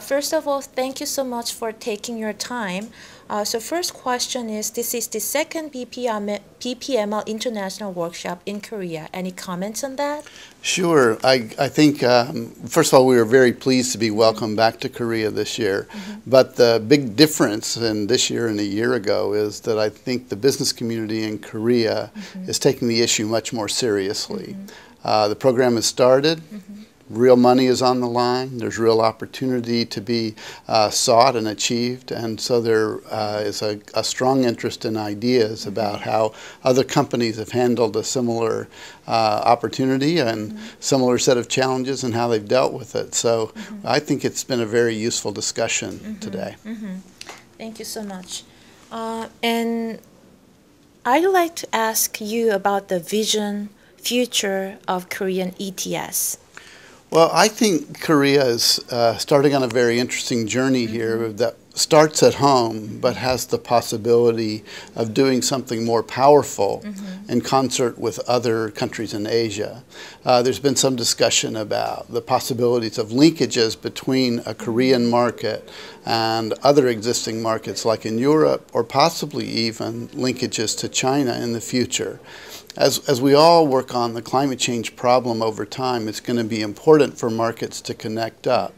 First of all, thank you so much for taking your time. So first question is, this is the second BPML International Workshop in Korea. Any comments on that? Sure. I think, first of all, we were very pleased to be welcomed back to Korea this year. But the big difference in this year and a year ago is that I think the business community in Korea is taking the issue much more seriously. The program has started. Real money is on the line. There's real opportunity to be sought and achieved, and so there is a strong interest in ideas about how other companies have handled a similar opportunity and similar set of challenges and how they've dealt with it. So I think it's been a very useful discussion today. Thank you so much. And I'd like to ask you about the vision, future of Korean ETS. Well, I think Korea is starting on a very interesting journey here that starts at home but has the possibility of doing something more powerful in concert with other countries in Asia. There's been some discussion about the possibilities of linkages between a Korean market and other existing markets like in Europe, or possibly even linkages to China in the future. As we all work on the climate change problem over time, it's going to be important for markets to connect up.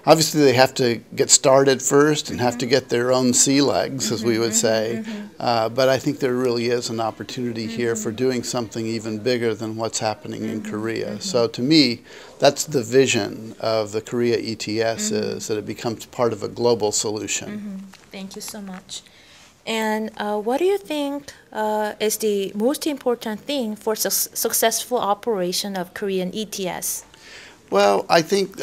Obviously, they have to get started first and have to get their own sea legs, as we would say. But I think there really is an opportunity here for doing something even bigger than what's happening in Korea. So to me, that's the vision of the Korea ETS, is that it becomes part of a global solution. Thank you so much. And what do you think is the most important thing for successful operation of Korean ETS? Well, I think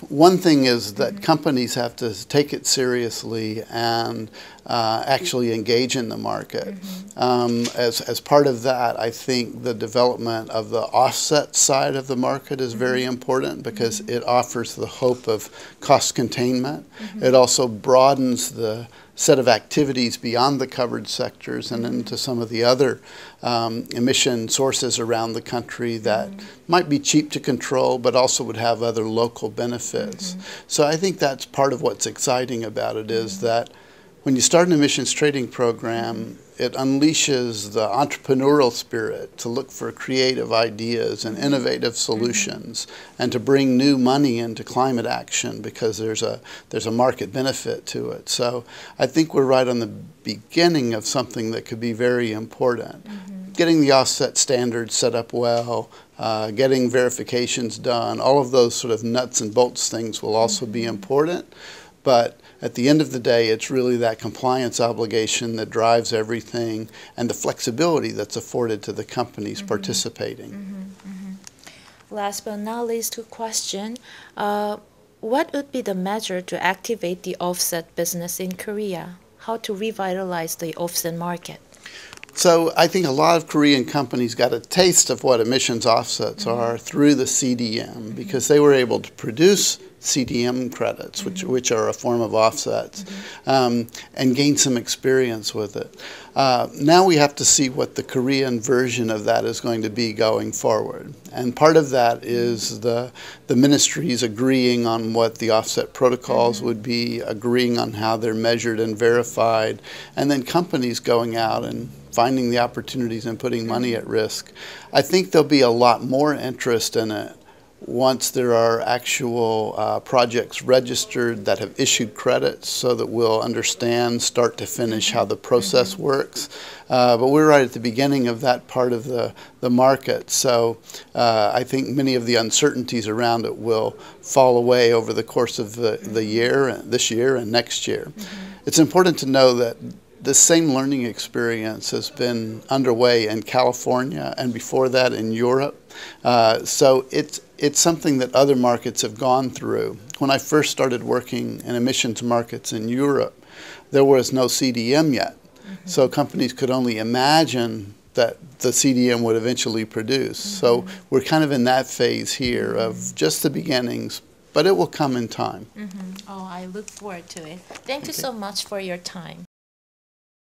one thing is that companies have to take it seriously and actually engage in the market. As part of that, I think the development of the offset side of the market is very important because it offers the hope of cost containment. It also broadens the set of activities beyond the covered sectors and into some of the other emission sources around the country that might be cheap to control but also would have other local benefits. So I think that's part of what's exciting about it, is that when you start an emissions trading program, it unleashes the entrepreneurial spirit to look for creative ideas and innovative solutions and to bring new money into climate action because there's a market benefit to it. So I think we're right on the beginning of something that could be very important. Getting the offset standards set up well, getting verifications done, all of those sort of nuts and bolts things will also be important. But at the end of the day, it's really that compliance obligation that drives everything and the flexibility that's afforded to the companies participating. Last but not least, question. What would be the measure to activate the offset business in Korea? How to revitalize the offset market? So I think a lot of Korean companies got a taste of what emissions offsets are through the CDM because they were able to produce CDM credits, which are a form of offsets, and gain some experience with it. Now we have to see what the Korean version of that is going to be going forward. And part of that is the ministries agreeing on what the offset protocols would be, agreeing on how they're measured and verified, and then companies going out and finding the opportunities and putting money at risk. I think there'll be a lot more interest in it once there are actual projects registered that have issued credits so that we'll understand start to finish how the process works. But we're right at the beginning of that part of the market. So I think many of the uncertainties around it will fall away over the course of the year, this year and next year. It's important to know that the same learning experience has been underway in California and before that in Europe. So it's something that other markets have gone through. When I first started working in emissions markets in Europe, there was no CDM yet. So companies could only imagine that the CDM would eventually produce. So we're kind of in that phase here of just the beginnings, but it will come in time. Oh, I look forward to it. Thank you so much for your time.